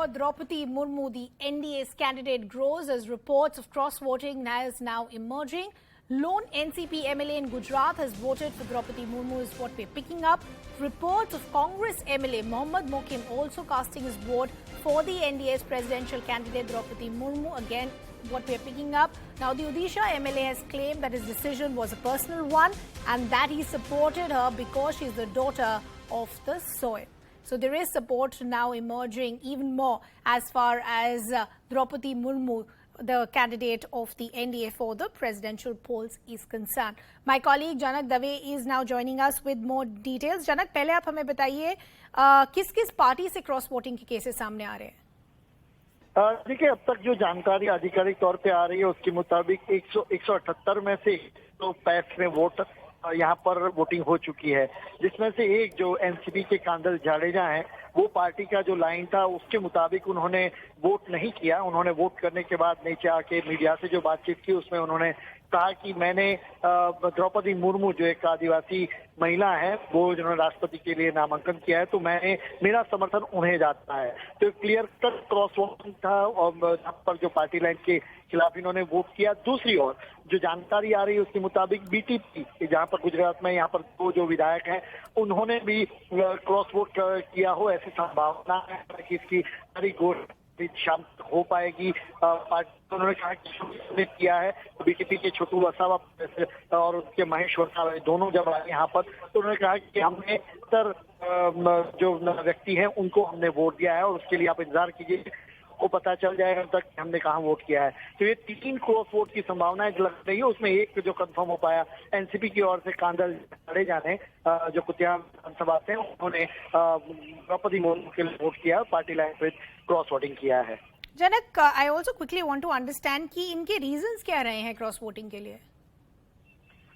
for Droupadi Murmu, the NDA's candidate, grows as reports of cross-voting is now emerging. Lone NCP MLA in Gujarat has voted for Droupadi Murmu is what we're picking up. Reports of Congress MLA Mohammad Mokim also casting his vote for the NDA's presidential candidate Droupadi Murmu. Again, what we're picking up. Now, the Odisha MLA has claimed that his decision was a personal one and that he supported her because she's the daughter of the soil. So there is support now emerging even more as far as Droupadi Murmu, the candidate of the NDA for the presidential polls, is concerned. My colleague Janak Dave is now joining us with more details. Janak, पहले आप हमें बताइए किस किस party से cross voting के cases सामने आ रहे हैं? देखिए, अब तक जो जानकारी आधिकारिक तौर पे आ रही है उसके मुताबिक 178 में से तो 65 में वोट यहाँ पर वोटिंग हो चुकी है, जिसमें से एक जो एनसीपी के कांदल जाडेजा हैं, वो पार्टी का जो लाइन था उसके मुताबिक उन्होंने वोट नहीं किया। उन्होंने वोट करने के बाद नीचे आके मीडिया से जो बातचीत की उसमें उन्होंने कहा कि मैंने द्रौपदी मुर्मू जो एक आदिवासी महिला है, वो जिन्होंने राष्ट्रपति के लिए नामांकन किया है, तो मेरा समर्थन उन्हें जाता है। तो क्लियर कट क्रॉस वोटिंग था और यहाँ पर जो पार्टी लाइन के खिलाफ इन्होंने वोट किया। दूसरी ओर जो जानकारी आ रही है उसके मुताबिक बीटीपी, जहाँ पर गुजरात में यहाँ पर दो जो विधायक हैं, उन्होंने भी क्रॉस वोट किया हो, ऐसी संभावना है कि इसकी सारी घोषणा शाम हो पाएगी। पार्टी उन्होंने कहा कि किया है बीटीपी के छोटू वसावा और उसके महेश वसावा दोनों जब आए यहाँ पर, तो उन्होंने कहा कि हमने सर जो व्यक्ति हैं उनको हमने वोट दिया है और उसके लिए आप इंतजार कीजिए, को पता चल जाएगा तक हमने कहाँ वोट किया है। तो ये 3 क्रॉस वोट की संभावनाएं लग रही है। उसमें एक जो कंफर्म हो पाया एनसीपी की ओर से कांदल जाडेजा ने जो कुतिया विधानसभा से उन्होंने द्रौपदी मुर्मू के लिए वोट किया, पार्टी लाइन पे क्रॉस वोटिंग किया है। Janak, I also quickly want to understand कि इनके रीजंस क्या रहे हैं क्रॉस वोटिंग के लिए?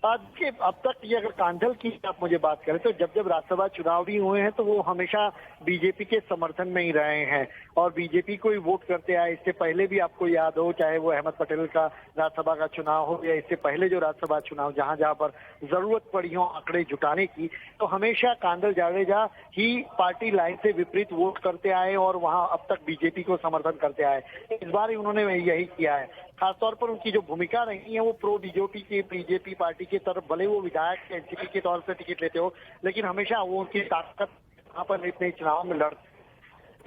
अब तक ये अगर कांधल की आप मुझे बात करें तो जब राज्यसभा चुनाव भी हुए हैं तो वो हमेशा बीजेपी के समर्थन में ही रहे हैं और बीजेपी को ही वोट करते आए। इससे पहले भी आपको याद हो, चाहे वो अहमद पटेल का राज्यसभा का चुनाव हो या इससे पहले जो राज्यसभा चुनाव जहां जहां पर जरूरत पड़ी हो आंकड़े जुटाने की, तो हमेशा कांदल जाडेजा ही पार्टी लाइन से विपरीत वोट करते आए और वहां अब तक बीजेपी को समर्थन करते आए। इस बार उन्होंने यही किया है। खासतौर पर उनकी जो भूमिका रही है वो प्रो बीजेपी पार्टी की तरफ, भले वो विधायक एनसीपी के तौर से टिकट लेते हो, लेकिन हमेशा वो उनकी ताकत यहाँ पर इतने चुनाव में लड़ते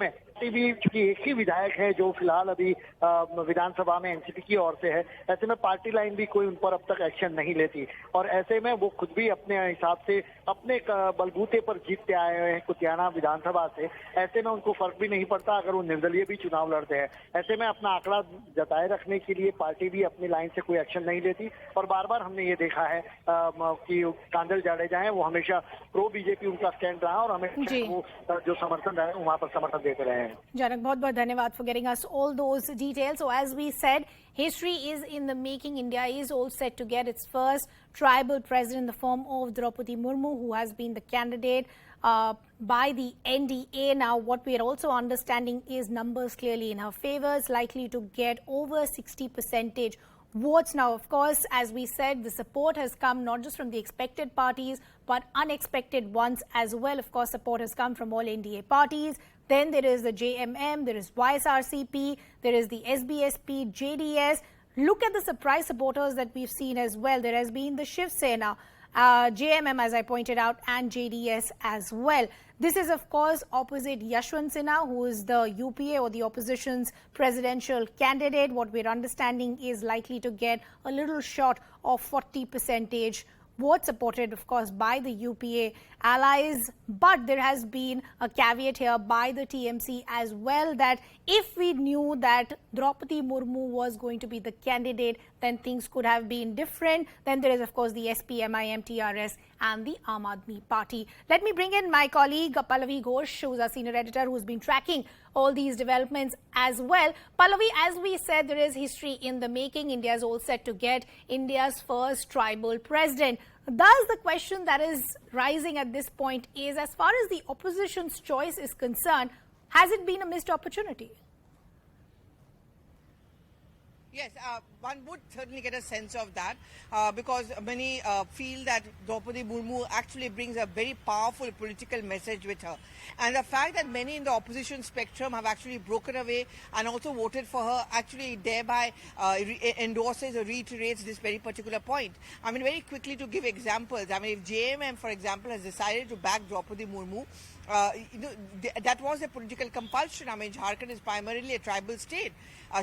में भी, चूंकि एक ही विधायक है जो फिलहाल अभी विधानसभा में एनसीपी की ओर से है, ऐसे में पार्टी लाइन भी कोई उन पर अब तक एक्शन नहीं लेती और ऐसे में वो खुद भी अपने हिसाब से अपने बलबूते पर जीतते आए हैं कुतियाना विधानसभा से। ऐसे में उनको फर्क भी नहीं पड़ता अगर वो निर्दलीय भी चुनाव लड़ते हैं। ऐसे में अपना आंकड़ा जताए रखने के लिए पार्टी भी अपनी लाइन से कोई एक्शन नहीं लेती और बार बार हमने ये देखा है कि कांदल जाडेजा है वो हमेशा प्रो बीजेपी उनका स्टैंड रहा और हमेशा वो जो समर्थन रहे वहां पर समर्थन देते रहे हैं। Janak, बहुत-बहुत धन्यवाद for getting us all those details. So as we said, history is in the making. India is all set to get its first tribal president in the form of Droupadi Murmu, who has been the candidate by the NDA. Now, what we are also understanding is numbers clearly in her favor, is likely to get over 60% votes. Now, of course, as we said, the support has come not just from the expected parties, but unexpected ones as well. Of course, support has come from all NDA parties. Then there is the JMM, there is YSRCP, there is the SBSP, JDS. Look at the surprise supporters that we've seen as well. There has been the Shiv Sena, JMM, as I pointed out, and JDS as well. This is, of course, opposite Yashwant Sinha, who is the UPA or the opposition's presidential candidate. What we're understanding is likely to get a little short of 40% vote, supported, of course, by the UPA allies. But there has been a caveat here by the TMC as well that if we knew that Droupadi Murmu was going to be the candidate, then things could have been different. Then there is, of course, the SPMIM, TRS and the Aam Aadmi Party. Let me bring in my colleague Pallavi Ghosh, who's our senior editor, who's been tracking all these developments as well. Pallavi, as we said, there is history in the making. India is all set to get India's first tribal president. Thus, the question that is rising at this point is, as far as the opposition's choice is concerned, has it been a missed opportunity? Yes, one would certainly get a sense of that because many feel that Droupadi Murmu actually brings a very powerful political message with her. And the fact that many in the opposition spectrum have actually broken away and also voted for her actually thereby endorses or reiterates this very particular point. I mean, very quickly to give examples, I mean, if JMM, for example, has decided to back Droupadi Murmu, that was a political compulsion. I mean, Jharkhand is primarily a tribal state.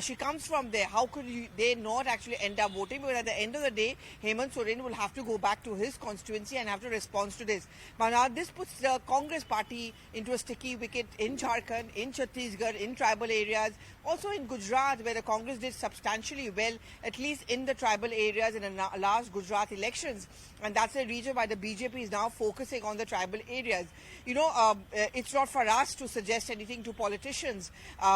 She comes from there. How could they not actually end up voting? Because at the end of the day, Hemant Soren will have to go back to his constituency and have to respond to this. But now this puts the Congress party into a sticky wicket in Jharkhand, in Chhattisgarh, in tribal areas, also in Gujarat, where the Congress did substantially well, at least in the tribal areas in the last Gujarat elections. And that's the reason why the BJP is now focusing on the tribal areas. You know, it's not for us to suggest anything to politicians,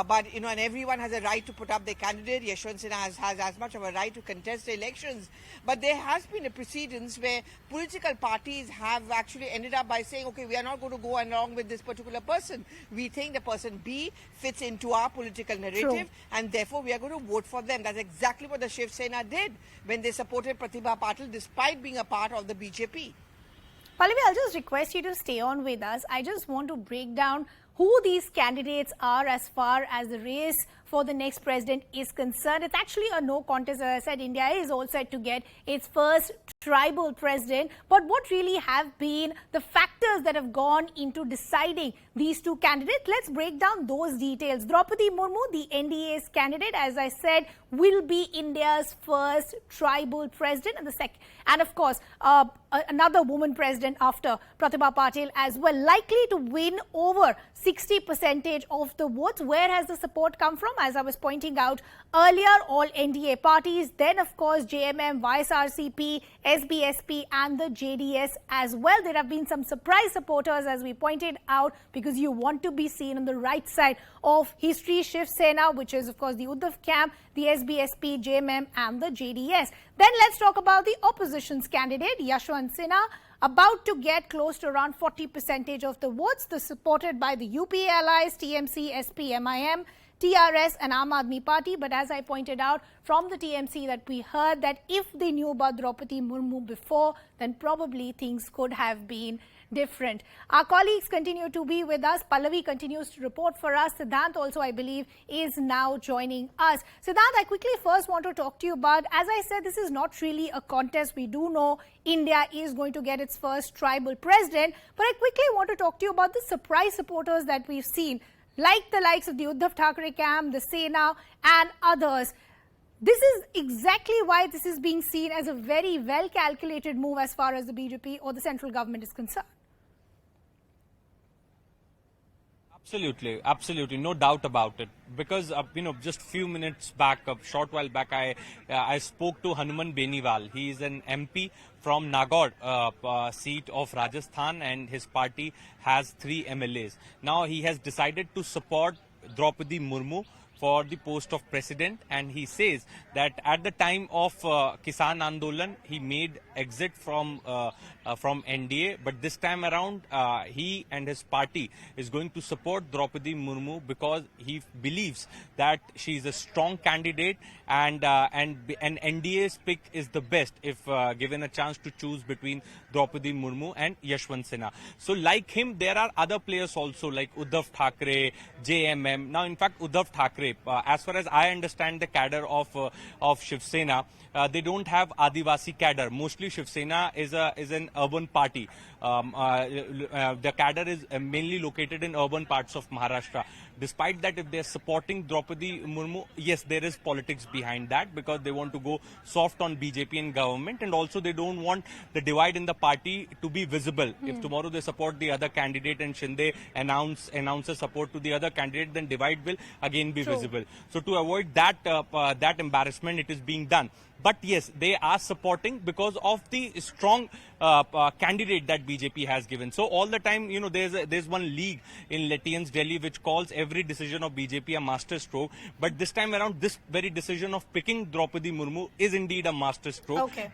but, you know, and everyone has a right to put up their candidate. Yashwant Sinha has as much of a right to contest the elections. But there has been a precedence where political parties have actually ended up by saying, okay, we are not going to go along with this particular person. We think the person B fits into our political narrative. True. And therefore we are going to vote for them. That's exactly what the Shiv Sena did when they supported Pratibha Patil despite being a part of the BJP. Pallavi, I'll just request you to stay on with us. I just want to break down who these candidates are as far as the race for the next president is concerned. It's actually a no contest. As I said, India is all set to get its first tribal president. But what really have been the factors that have gone into deciding these two candidates? Let's break down those details. Droupadi Murmu, the NDA's candidate, as I said, will be India's first tribal president, and of course, another woman president after Pratibha Patil as well, likely to win over 60% of the votes. Where has the support come from? As I was pointing out earlier, all NDA parties, then of course JMM, YSRCP, SBSP and the JDS as well. There have been some surprise supporters, as we pointed out, because you want to be seen on the right side of history. Shiv Sena, which is of course the Uddhav camp, the SBSP, JMM and the JDS. Then let's talk about the opposition's candidate, Yashwant Sinha, about to get close to around 40% of the votes, supported by the UPA allies, TMC, SP, MIM, TRS and Aam Aadmi Party. But as I pointed out from the TMC, that we heard that if they knew about Droupadi Murmu before, then probably things could have been different. Our colleagues continue to be with us. Pallavi continues to report for us. Siddhant also, I believe, is now joining us. Siddhant, I quickly first want to talk to you about, as I said, this is not really a contest. We do know India is going to get its first tribal president. But I quickly want to talk to you about the surprise supporters that we've seen, like the likes of the Uddhav Thackeray camp, the Sena and others. This is exactly why this is being seen as a very well-calculated move as far as the BJP or the central government is concerned. Absolutely, absolutely, no doubt about it. Because you know, just few minutes back, a short while back, I spoke to Hanuman Beniwal. He is an MP from Nagaur seat of Rajasthan, and his party has 3 MLAs. Now he has decided to support Droupadi Murmu for the post of president, and he says that at the time of Kisan Andolan, he made exit from NDA, but this time around he and his party is going to support Droupadi Murmu because he believes that she is a strong candidate, and NDA's pick is the best if given a chance to choose between Droupadi Murmu and Yashwant Sinha. So like him, there are other players also like Uddhav Thackeray, JMM. Now in fact Uddhav Thackeray, as far as I understand the cadre of Shiv Sena, they don't have Adivasi cadre. Mostly Shiv Sena is an urban party. The cadre is mainly located in urban parts of Maharashtra. Despite that, if they are supporting Droupadi Murmu, yes, there is politics behind that because they want to go soft on BJP and government, and also they don't want the divide in the party to be visible. If tomorrow they support the other candidate and Shinde announces support to the other candidate, then divide will again be visible. So to avoid that that embarrassment, it is being done. But yes, they are supporting because of the strong candidate that BJP has given. So all the time, you know, there's one league in Latians Delhi which calls every decision of BJP a master stroke. But this time around, this very decision of picking Droupadi Murmu is indeed a master stroke. Okay.